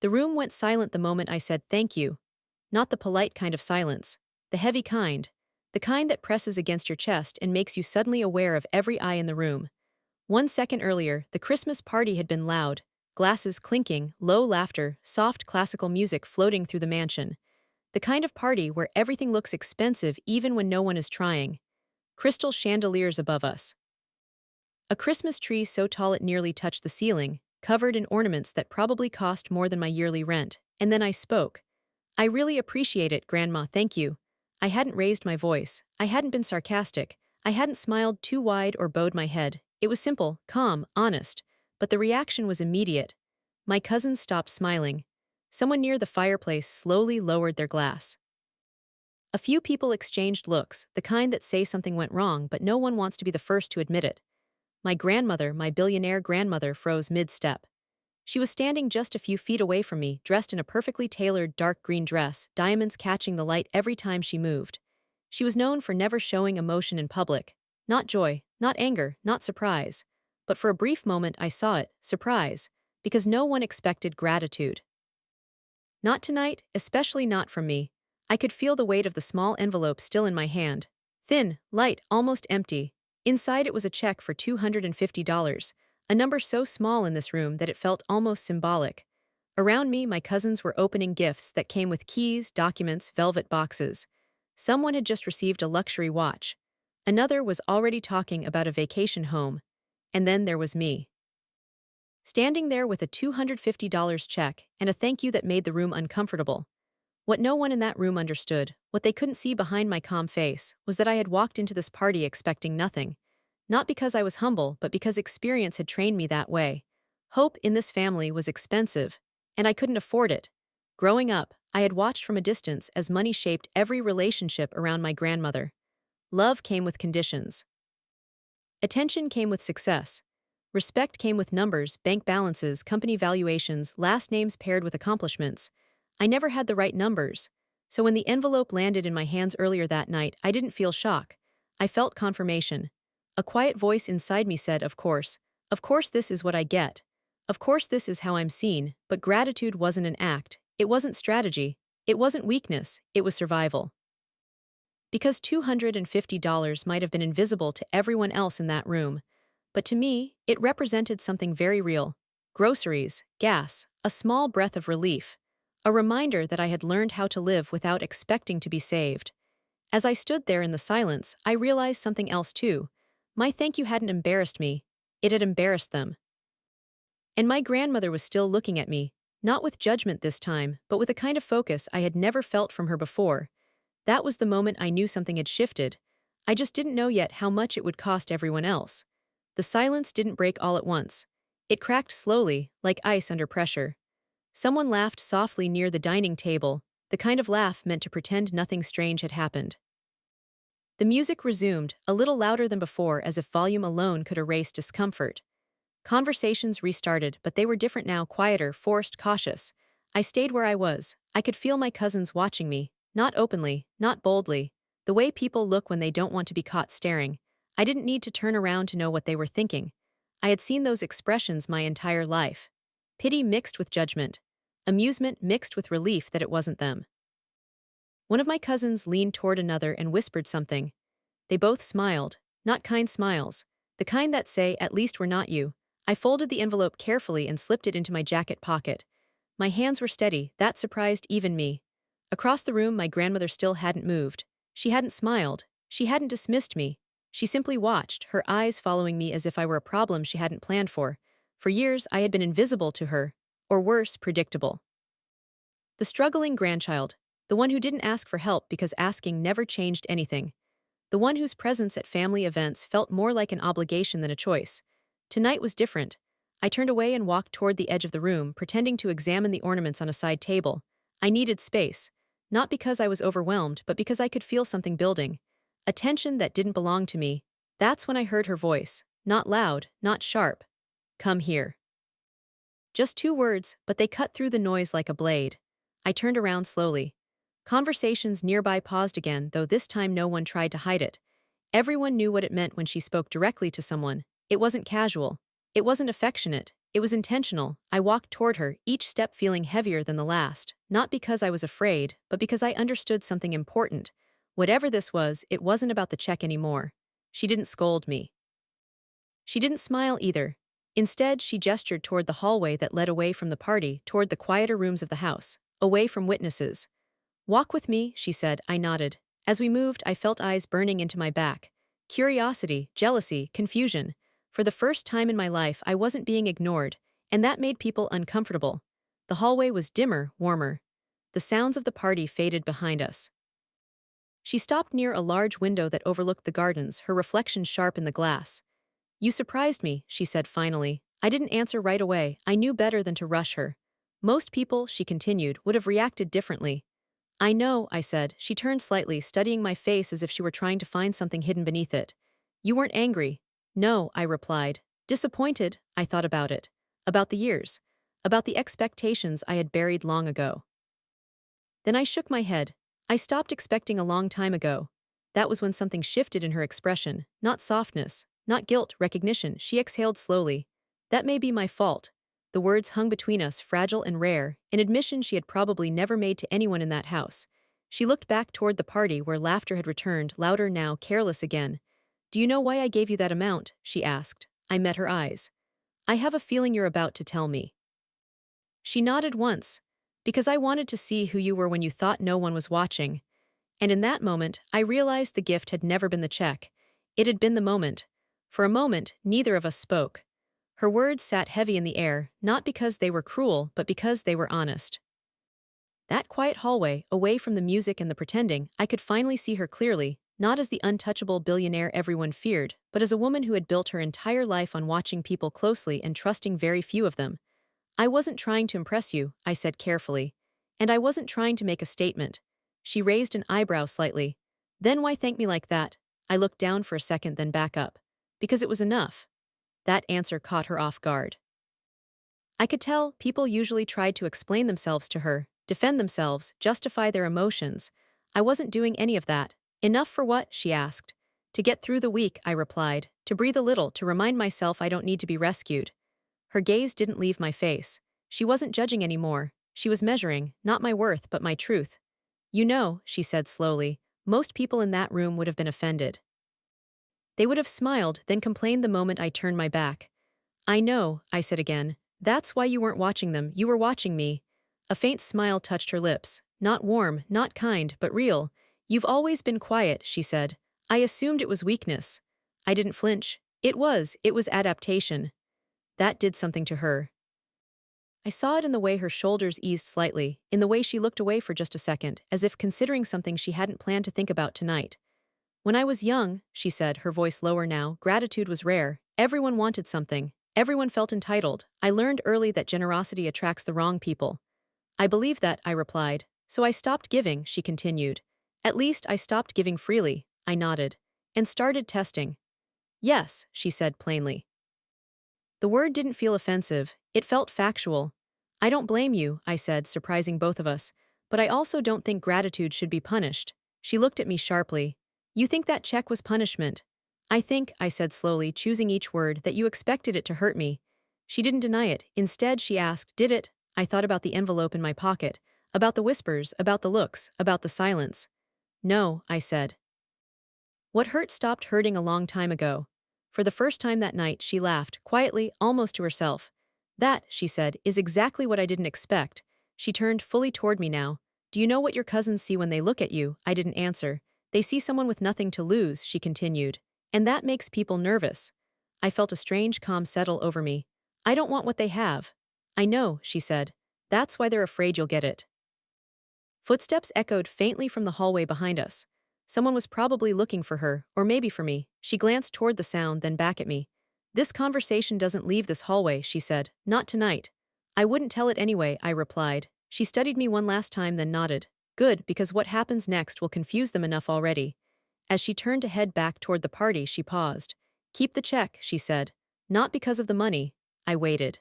The room went silent the moment I said thank you. Not the polite kind of silence. The heavy kind. The kind that presses against your chest and makes you suddenly aware of every eye in the room. 1 second earlier, the Christmas party had been loud. Glasses clinking, low laughter, soft classical music floating through the mansion. The kind of party where everything looks expensive even when no one is trying. Crystal chandeliers above us. A Christmas tree so tall it nearly touched the ceiling, covered in ornaments that probably cost more than my yearly rent. And then I spoke. I really appreciate it, Grandma, thank you. I hadn't raised my voice. I hadn't been sarcastic. I hadn't smiled too wide or bowed my head. It was simple, calm, honest. But the reaction was immediate. My cousins stopped smiling. Someone near the fireplace slowly lowered their glass. A few people exchanged looks, the kind that say something went wrong but no one wants to be the first to admit it. My grandmother, my billionaire grandmother, froze mid-step. She was standing just a few feet away from me, dressed in a perfectly tailored dark green dress, diamonds catching the light every time she moved. She was known for never showing emotion in public. Not joy, not anger, not surprise. But for a brief moment I saw it, surprise, because no one expected gratitude. Not tonight, especially not from me. I could feel the weight of the small envelope still in my hand. Thin, light, almost empty. Inside it was a check for $250, a number so small in this room that it felt almost symbolic. Around me, my cousins were opening gifts that came with keys, documents, velvet boxes. Someone had just received a luxury watch. Another was already talking about a vacation home. And then there was me. Standing there with a $250 check and a thank you that made the room uncomfortable. What no one in that room understood, what they couldn't see behind my calm face, was that I had walked into this party expecting nothing. Not because I was humble, but because experience had trained me that way. Hope in this family was expensive, and I couldn't afford it. Growing up, I had watched from a distance as money shaped every relationship around my grandmother. Love came with conditions. Attention came with success. Respect came with numbers, bank balances, company valuations, last names paired with accomplishments. I never had the right numbers. So when the envelope landed in my hands earlier that night, I didn't feel shock. I felt confirmation. A quiet voice inside me said, of course this is what I get. Of course this is how I'm seen, but gratitude wasn't an act. It wasn't strategy. It wasn't weakness. It was survival. Because $250 might have been invisible to everyone else in that room, but to me, it represented something very real. Groceries, gas, a small breath of relief. A reminder that I had learned how to live without expecting to be saved. As I stood there in the silence, I realized something else too. My thank you hadn't embarrassed me. It had embarrassed them. And my grandmother was still looking at me, not with judgment this time, but with a kind of focus I had never felt from her before. That was the moment I knew something had shifted. I just didn't know yet how much it would cost everyone else. The silence didn't break all at once. It cracked slowly, like ice under pressure. Someone laughed softly near the dining table, the kind of laugh meant to pretend nothing strange had happened. The music resumed, a little louder than before, as if volume alone could erase discomfort. Conversations restarted, but they were different now, quieter, forced, cautious. I stayed where I was. I could feel my cousins watching me, not openly, not boldly, the way people look when they don't want to be caught staring. I didn't need to turn around to know what they were thinking. I had seen those expressions my entire life. Pity mixed with judgment. Amusement mixed with relief that it wasn't them. One of my cousins leaned toward another and whispered something. They both smiled, not kind smiles, the kind that say, "At least we're not you." I folded the envelope carefully and slipped it into my jacket pocket. My hands were steady, that surprised even me. Across the room, my grandmother still hadn't moved. She hadn't smiled. She hadn't dismissed me. She simply watched, her eyes following me as if I were a problem she hadn't planned for. For years, I had been invisible to her, or worse, predictable. The struggling grandchild, the one who didn't ask for help because asking never changed anything. The one whose presence at family events felt more like an obligation than a choice. Tonight was different. I turned away and walked toward the edge of the room, pretending to examine the ornaments on a side table. I needed space. Not because I was overwhelmed, but because I could feel something building. A tension that didn't belong to me. That's when I heard her voice. Not loud, not sharp. "Come here." Just 2 words, but they cut through the noise like a blade. I turned around slowly. Conversations nearby paused again, though this time no one tried to hide it. Everyone knew what it meant when she spoke directly to someone. It wasn't casual. It wasn't affectionate. It was intentional. I walked toward her, each step feeling heavier than the last, not because I was afraid, but because I understood something important. Whatever this was, it wasn't about the check anymore. She didn't scold me. She didn't smile either. Instead, she gestured toward the hallway that led away from the party, toward the quieter rooms of the house, away from witnesses. "Walk with me," she said. I nodded. As we moved, I felt eyes burning into my back. Curiosity, jealousy, confusion. For the first time in my life, I wasn't being ignored, and that made people uncomfortable. The hallway was dimmer, warmer. The sounds of the party faded behind us. She stopped near a large window that overlooked the gardens, her reflection sharp in the glass. "You surprised me," she said finally. I didn't answer right away. I knew better than to rush her. "Most people," she continued, "would have reacted differently." "I know," I said. She turned slightly, studying my face as if she were trying to find something hidden beneath it. "You weren't angry?" "No," I replied. "Disappointed." I thought about it. About the years. About the expectations I had buried long ago. Then I shook my head. I stopped expecting a long time ago. That was when something shifted in her expression. Not softness, not guilt, recognition. She exhaled slowly. "That may be my fault." The words hung between us, fragile and rare, an admission she had probably never made to anyone in that house. She looked back toward the party where laughter had returned, louder now, careless again. "Do you know why I gave you that amount?" she asked. I met her eyes. "I have a feeling you're about to tell me." She nodded once. "Because I wanted to see who you were when you thought no one was watching." And in that moment, I realized the gift had never been the check. It had been the moment. For a moment, neither of us spoke. Her words sat heavy in the air, not because they were cruel, but because they were honest. That quiet hallway, away from the music and the pretending, I could finally see her clearly, not as the untouchable billionaire everyone feared, but as a woman who had built her entire life on watching people closely and trusting very few of them. "I wasn't trying to impress you," I said carefully. "And I wasn't trying to make a statement." She raised an eyebrow slightly. "Then why thank me like that?" I looked down for a second, then back up. "Because it was enough." That answer caught her off guard. I could tell people usually tried to explain themselves to her, defend themselves, justify their emotions. I wasn't doing any of that. "Enough for what?" she asked. "To get through the week," I replied. "To breathe a little, to remind myself I don't need to be rescued." Her gaze didn't leave my face. She wasn't judging anymore. She was measuring, not my worth, but my truth. "You know," she said slowly, "most people in that room would have been offended. They would have smiled, then complained the moment I turned my back." "I know," I said again. "That's why you weren't watching them, you were watching me." A faint smile touched her lips. Not warm, not kind, but real. "You've always been quiet," she said. "I assumed it was weakness." I didn't flinch. It was adaptation. That did something to her. I saw it in the way her shoulders eased slightly, in the way she looked away for just a second, as if considering something she hadn't planned to think about tonight. "When I was young," she said, her voice lower now, "gratitude was rare. Everyone wanted something. Everyone felt entitled. I learned early that generosity attracts the wrong people." "I believe that," I replied. "So I stopped giving," she continued. "At least I stopped giving freely." I nodded. "And started testing." "Yes," she said plainly. The word didn't feel offensive, it felt factual. "I don't blame you," I said, surprising both of us, "but I also don't think gratitude should be punished." She looked at me sharply. "You think that check was punishment?" "I think," I said slowly, choosing each word, "that you expected it to hurt me." She didn't deny it. Instead, she asked, "Did it?" I thought about the envelope in my pocket, about the whispers, about the looks, about the silence. "No," I said. What hurt stopped hurting a long time ago. For the first time that night, she laughed, quietly, almost to herself. "That," she said, "is exactly what I didn't expect." She turned fully toward me now. "Do you know what your cousins see when they look at you?" I didn't answer. "They see someone with nothing to lose," she continued. "And that makes people nervous." I felt a strange calm settle over me. "I don't want what they have." "I know," she said. "That's why they're afraid you'll get it." Footsteps echoed faintly from the hallway behind us. Someone was probably looking for her, or maybe for me. She glanced toward the sound, then back at me. "This conversation doesn't leave this hallway," she said. "Not tonight." "I wouldn't tell it anyway," I replied. She studied me one last time, then nodded. "Good, because what happens next will confuse them enough already." As she turned to head back toward the party, she paused. "Keep the check," she said. "Not because of the money." I waited.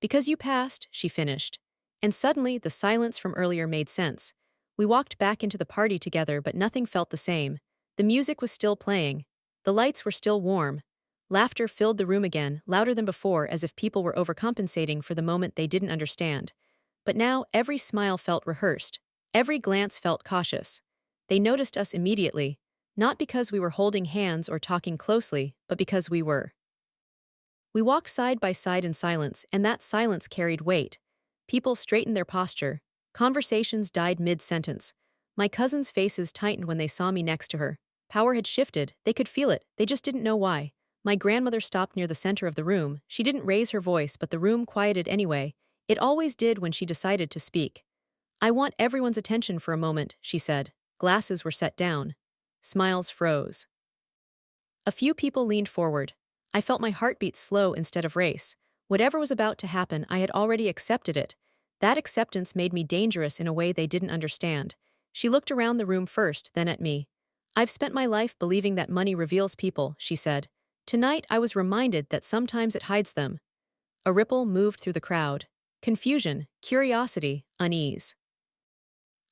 "Because you passed," she finished. And suddenly, the silence from earlier made sense. We walked back into the party together, but nothing felt the same. The music was still playing. The lights were still warm. Laughter filled the room again, louder than before, as if people were overcompensating for the moment they didn't understand. But now every smile felt rehearsed. Every glance felt cautious. They noticed us immediately, not because we were holding hands or talking closely, but because we were. We walked side by side in silence, and that silence carried weight. People straightened their posture. Conversations died mid-sentence. My cousins' faces tightened when they saw me next to her. Power had shifted. They could feel it. They just didn't know why. My grandmother stopped near the center of the room. She didn't raise her voice, but the room quieted anyway. It always did when she decided to speak. "I want everyone's attention for a moment," she said. Glasses were set down. Smiles froze. A few people leaned forward. I felt my heartbeat slow instead of race. Whatever was about to happen, I had already accepted it. That acceptance made me dangerous in a way they didn't understand. She looked around the room first, then at me. "I've spent my life believing that money reveals people," she said. "Tonight I was reminded that sometimes it hides them." A ripple moved through the crowd. Confusion, curiosity, unease.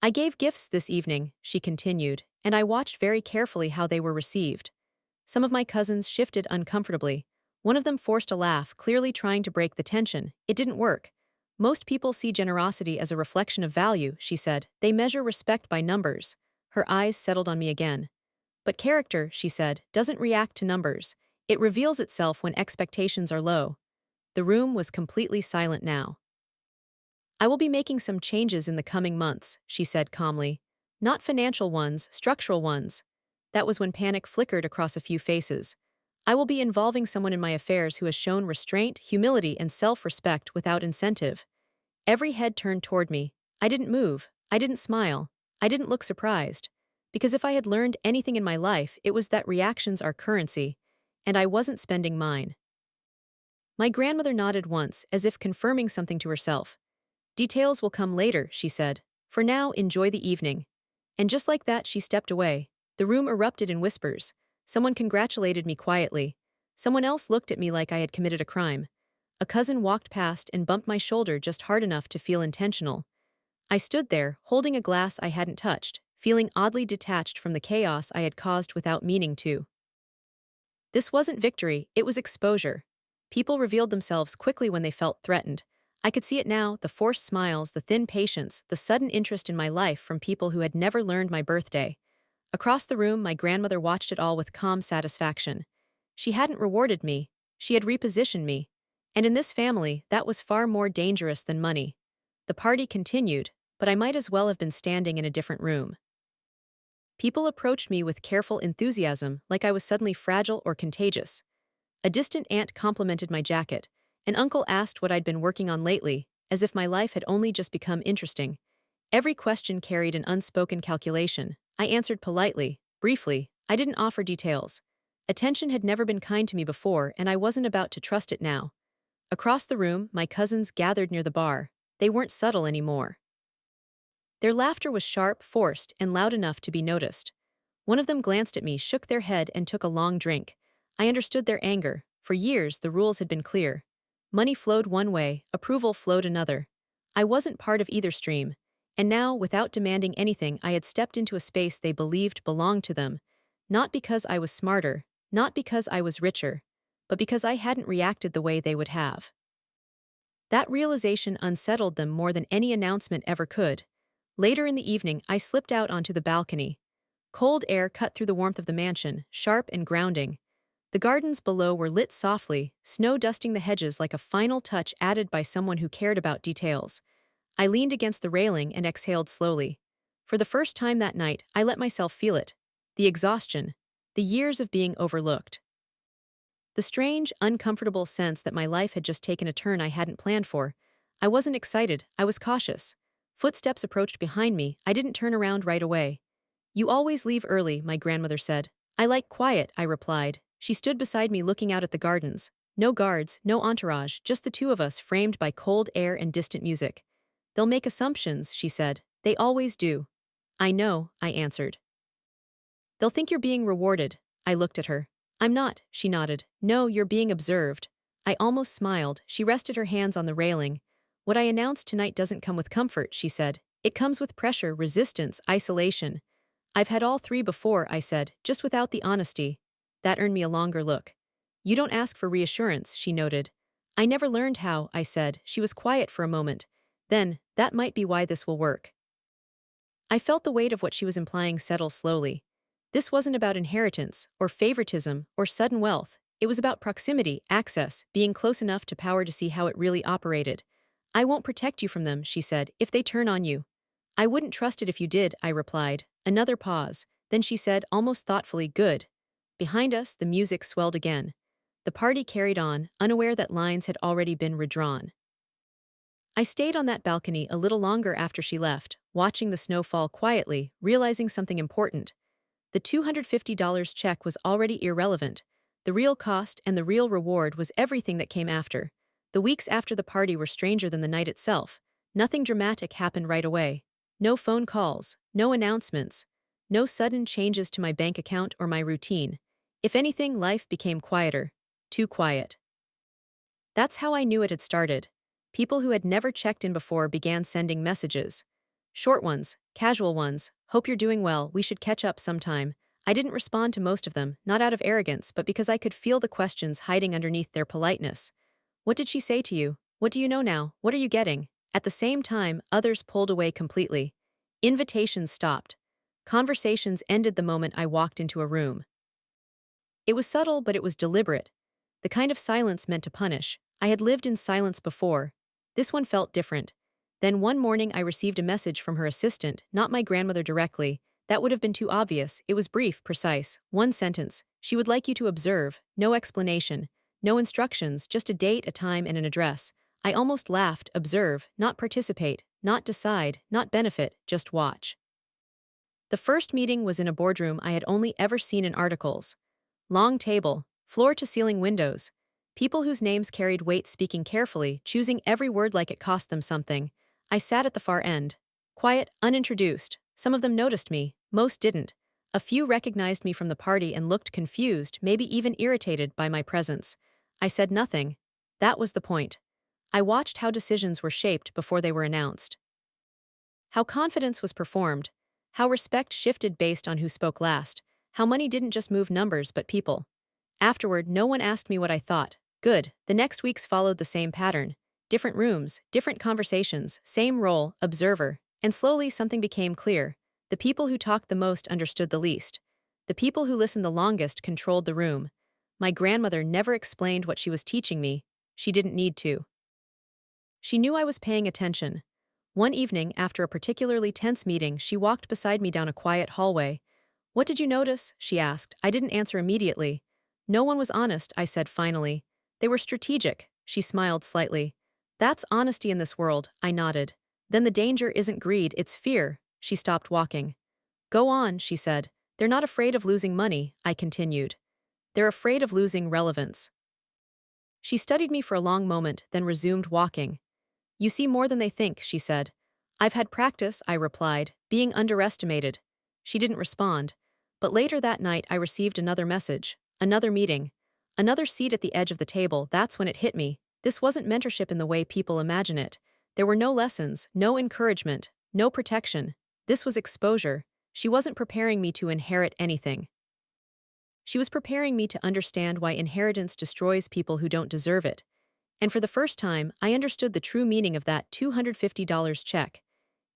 "I gave gifts this evening," she continued, "and I watched very carefully how they were received." Some of my cousins shifted uncomfortably. One of them forced a laugh, clearly trying to break the tension. It didn't work. "Most people see generosity as a reflection of value," she said. "They measure respect by numbers." Her eyes settled on me again. "But character," she said, "doesn't react to numbers. It reveals itself when expectations are low." The room was completely silent now. "I will be making some changes in the coming months," she said calmly. "Not financial ones, structural ones." That was when panic flickered across a few faces. "I will be involving someone in my affairs who has shown restraint, humility, and self-respect without incentive." Every head turned toward me. I didn't move. I didn't smile. I didn't look surprised. Because if I had learned anything in my life, it was that reactions are currency, and I wasn't spending mine. My grandmother nodded once, as if confirming something to herself. "Details will come later," she said. "For now, enjoy the evening." And just like that, she stepped away. The room erupted in whispers. Someone congratulated me quietly. Someone else looked at me like I had committed a crime. A cousin walked past and bumped my shoulder just hard enough to feel intentional. I stood there, holding a glass I hadn't touched, feeling oddly detached from the chaos I had caused without meaning to. This wasn't victory, it was exposure. People revealed themselves quickly when they felt threatened. I could see it now, the forced smiles, the thin patience, the sudden interest in my life from people who had never learned my birthday. Across the room, my grandmother watched it all with calm satisfaction. She hadn't rewarded me, she had repositioned me. And in this family, that was far more dangerous than money. The party continued, but I might as well have been standing in a different room. People approached me with careful enthusiasm, like I was suddenly fragile or contagious. A distant aunt complimented my jacket. An uncle asked what I'd been working on lately, as if my life had only just become interesting. Every question carried an unspoken calculation. I answered politely, briefly. I didn't offer details. Attention had never been kind to me before, and I wasn't about to trust it now. Across the room, my cousins gathered near the bar. They weren't subtle anymore. Their laughter was sharp, forced, and loud enough to be noticed. One of them glanced at me, shook their head, and took a long drink. I understood their anger. For years, the rules had been clear. Money flowed one way, approval flowed another. I wasn't part of either stream. And now, without demanding anything, I had stepped into a space they believed belonged to them. Not because I was smarter, not because I was richer, but because I hadn't reacted the way they would have. That realization unsettled them more than any announcement ever could. Later in the evening, I slipped out onto the balcony. Cold air cut through the warmth of the mansion, sharp and grounding. The gardens below were lit softly, snow dusting the hedges like a final touch added by someone who cared about details. I leaned against the railing and exhaled slowly. For the first time that night, I let myself feel it. The exhaustion. The years of being overlooked. The strange, uncomfortable sense that my life had just taken a turn I hadn't planned for. I wasn't excited, I was cautious. Footsteps approached behind me, I didn't turn around right away. "You always leave early," my grandmother said. "I like quiet," I replied. She stood beside me looking out at the gardens. No guards, no entourage, just the two of us framed by cold air and distant music. "They'll make assumptions," she said. "They always do." "I know," I answered. "They'll think you're being rewarded." I looked at her. "I'm not," she nodded. "No, you're being observed." I almost smiled. She rested her hands on the railing. "What I announced tonight doesn't come with comfort," she said. "It comes with pressure, resistance, isolation." "I've had all three before," I said, just without the honesty. That earned me a longer look. You don't ask for reassurance, she noted. I never learned how, I said. She was quiet for a moment. Then, that might be why this will work. I felt the weight of what she was implying settle slowly. This wasn't about inheritance, or favoritism, or sudden wealth. It was about proximity, access, being close enough to power to see how it really operated. I won't protect you from them, she said, if they turn on you. I wouldn't trust it if you did, I replied. Another pause. Then she said, almost thoughtfully, good. Behind us, the music swelled again. The party carried on, unaware that lines had already been redrawn. I stayed on that balcony a little longer after she left, watching the snow fall quietly, realizing something important. The $250 check was already irrelevant. The real cost and the real reward was everything that came after. The weeks after the party were stranger than the night itself. Nothing dramatic happened right away. No phone calls, no announcements, no sudden changes to my bank account or my routine. If anything, life became quieter. Too quiet. That's how I knew it had started. People who had never checked in before began sending messages. Short ones, casual ones, hope you're doing well, we should catch up sometime. I didn't respond to most of them, not out of arrogance, but because I could feel the questions hiding underneath their politeness. What did she say to you? What do you know now? What are you getting? At the same time, others pulled away completely. Invitations stopped. Conversations ended the moment I walked into a room. It was subtle, but it was deliberate. The kind of silence meant to punish. I had lived in silence before. This one felt different. Then one morning I received a message from her assistant, not my grandmother directly. That would have been too obvious. It was brief, precise. One sentence. She would like you to observe. No explanation. No instructions, just a date, a time, and an address. I almost laughed. Observe, not participate, not decide, not benefit, just watch. The first meeting was in a boardroom I had only ever seen in articles. Long table, floor-to-ceiling windows. People whose names carried weight speaking carefully, choosing every word like it cost them something. I sat at the far end. Quiet, unintroduced. Some of them noticed me, most didn't. A few recognized me from the party and looked confused, maybe even irritated by my presence. I said nothing. That was the point. I watched how decisions were shaped before they were announced. How confidence was performed. How respect shifted based on who spoke last. How money didn't just move numbers but people. Afterward, no one asked me what I thought. Good. The next weeks followed the same pattern. Different rooms, different conversations, same role, observer. And slowly something became clear. The people who talked the most understood the least. The people who listened the longest controlled the room. My grandmother never explained what she was teaching me. She didn't need to. She knew I was paying attention. One evening, after a particularly tense meeting, she walked beside me down a quiet hallway. What did you notice? She asked. I didn't answer immediately. No one was honest, I said finally. They were strategic. She smiled slightly. That's honesty in this world, I nodded. Then the danger isn't greed, it's fear. She stopped walking. Go on, she said. They're not afraid of losing money, I continued. They're afraid of losing relevance. She studied me for a long moment, then resumed walking. You see more than they think, she said. I've had practice, I replied, being underestimated. She didn't respond. But later that night I received another message, another meeting, another seat at the edge of the table. That's when it hit me. This wasn't mentorship in the way people imagine it. There were no lessons, no encouragement, no protection. This was exposure. She wasn't preparing me to inherit anything. She was preparing me to understand why inheritance destroys people who don't deserve it. And for the first time, I understood the true meaning of that $250 check.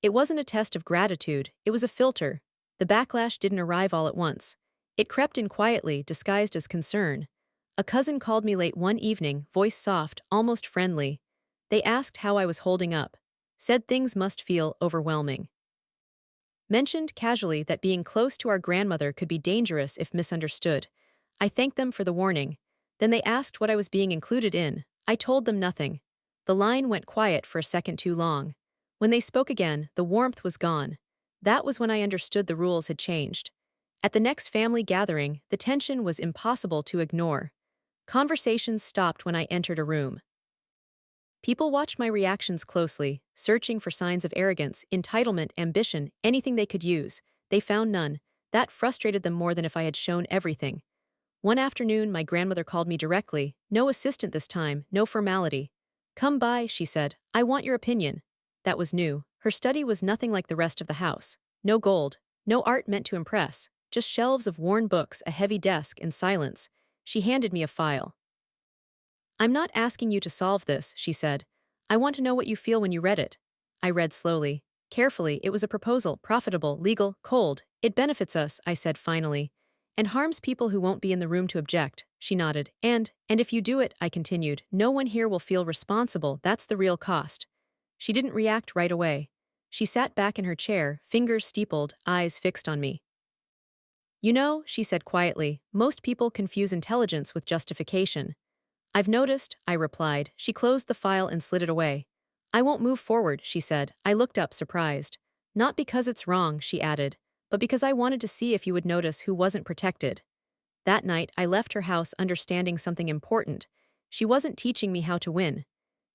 It wasn't a test of gratitude, it was a filter. The backlash didn't arrive all at once. It crept in quietly, disguised as concern. A cousin called me late one evening, voice soft, almost friendly. They asked how I was holding up. Said things must feel overwhelming. Mentioned casually that being close to our grandmother could be dangerous if misunderstood. I thanked them for the warning. Then they asked what I was being included in. I told them nothing. The line went quiet for a second too long. When they spoke again, the warmth was gone. That was when I understood the rules had changed. At the next family gathering, the tension was impossible to ignore. Conversations stopped when I entered a room. People watched my reactions closely, searching for signs of arrogance, entitlement, ambition, anything they could use. They found none. That frustrated them more than if I had shown everything. One afternoon, my grandmother called me directly. No assistant this time, no formality. Come by, she said. I want your opinion. That was new. Her study was nothing like the rest of the house. No gold, no art meant to impress, just shelves of worn books, a heavy desk, and silence. She handed me a file. I'm not asking you to solve this, she said. I want to know what you feel when you read it. I read slowly. Carefully, it was a proposal, profitable, legal, cold. It benefits us, I said finally. And harms people who won't be in the room to object, she nodded. And if you do it, I continued, no one here will feel responsible, that's the real cost. She didn't react right away. She sat back in her chair, fingers steepled, eyes fixed on me. You know, she said quietly, most people confuse intelligence with justification. I've noticed, I replied. She closed the file and slid it away. I won't move forward, she said. I looked up, surprised. Not because it's wrong, she added, but because I wanted to see if you would notice who wasn't protected. That night, I left her house understanding something important. She wasn't teaching me how to win.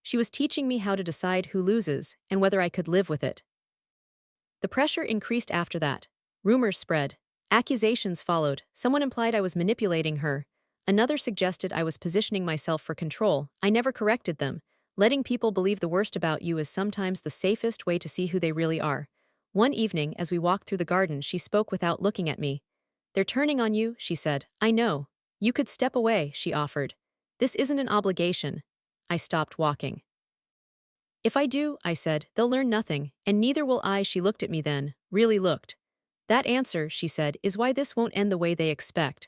She was teaching me how to decide who loses and whether I could live with it. The pressure increased after that. Rumors spread. Accusations followed. Someone implied I was manipulating her. Another suggested I was positioning myself for control. I never corrected them. Letting people believe the worst about you is sometimes the safest way to see who they really are. One evening, as we walked through the garden, she spoke without looking at me. They're turning on you, she said. I know. You could step away, she offered. This isn't an obligation. I stopped walking. If I do, I said, they'll learn nothing, and neither will I. She looked at me then, really looked. That answer, she said, is why this won't end the way they expect.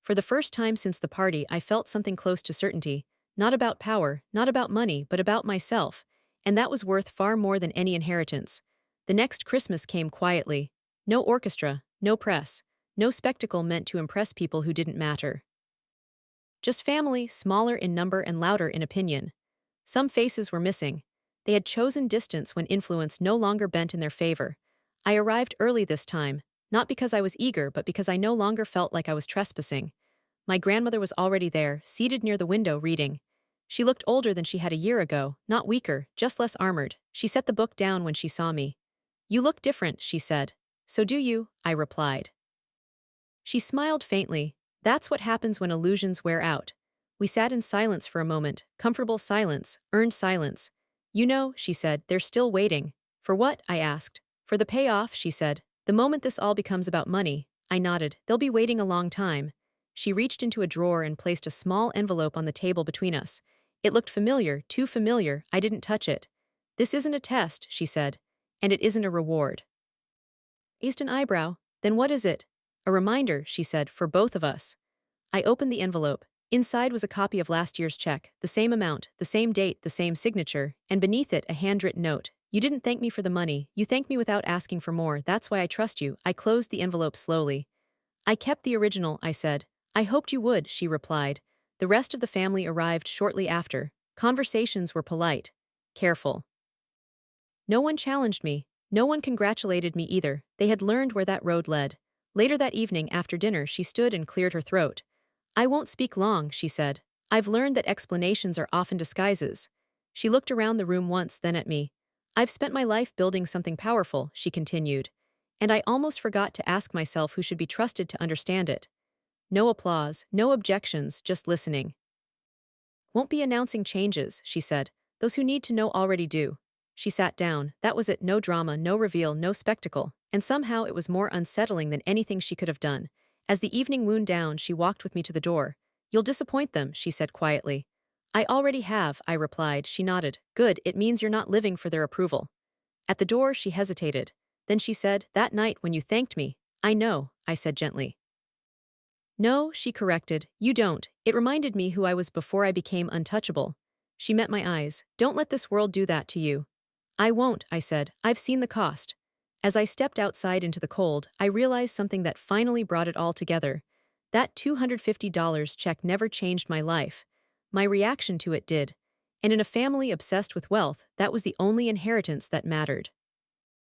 For the first time since the party, I felt something close to certainty, not about power, not about money, but about myself, and that was worth far more than any inheritance. The next Christmas came quietly. No orchestra, no press, no spectacle meant to impress people who didn't matter. Just family, smaller in number and louder in opinion. Some faces were missing. They had chosen distance when influence no longer bent in their favor. I arrived early this time, not because I was eager, but because I no longer felt like I was trespassing. My grandmother was already there, seated near the window, reading. She looked older than she had a year ago, not weaker, just less armored. She set the book down when she saw me. You look different, she said. So do you, I replied. She smiled faintly. That's what happens when illusions wear out. We sat in silence for a moment, comfortable silence, earned silence. You know, she said, they're still waiting. For what? I asked. For the payoff, she said. The moment this all becomes about money, I nodded. They'll be waiting a long time. She reached into a drawer and placed a small envelope on the table between us. It looked familiar, too familiar. I didn't touch it. This isn't a test, she said. And it isn't a reward. Raised an eyebrow. Then what is it? A reminder, she said, for both of us. I opened the envelope. Inside was a copy of last year's check, the same amount, the same date, the same signature, and beneath it a handwritten note. You didn't thank me for the money, you thanked me without asking for more, that's why I trust you. I closed the envelope slowly. I kept the original, I said. I hoped you would, she replied. The rest of the family arrived shortly after. Conversations were polite. Careful. No one challenged me. No one congratulated me either. They had learned where that road led. Later that evening, after dinner, she stood and cleared her throat. I won't speak long, she said. I've learned that explanations are often disguises. She looked around the room once, then at me. I've spent my life building something powerful, she continued. And I almost forgot to ask myself who should be trusted to understand it. No applause, no objections, just listening. Won't be announcing changes, she said. Those who need to know already do. She sat down. That was it, no drama, no reveal, no spectacle. And somehow it was more unsettling than anything she could have done. As the evening wound down, she walked with me to the door. You'll disappoint them, she said quietly. I already have, I replied. She nodded. Good, it means you're not living for their approval. At the door, she hesitated. Then she said, that night when you thanked me. I know, I said gently. No, she corrected. You don't. It reminded me who I was before I became untouchable. She met my eyes. Don't let this world do that to you. I won't, I said. I've seen the cost. As I stepped outside into the cold, I realized something that finally brought it all together. That $250 check never changed my life. My reaction to it did. And in a family obsessed with wealth, that was the only inheritance that mattered.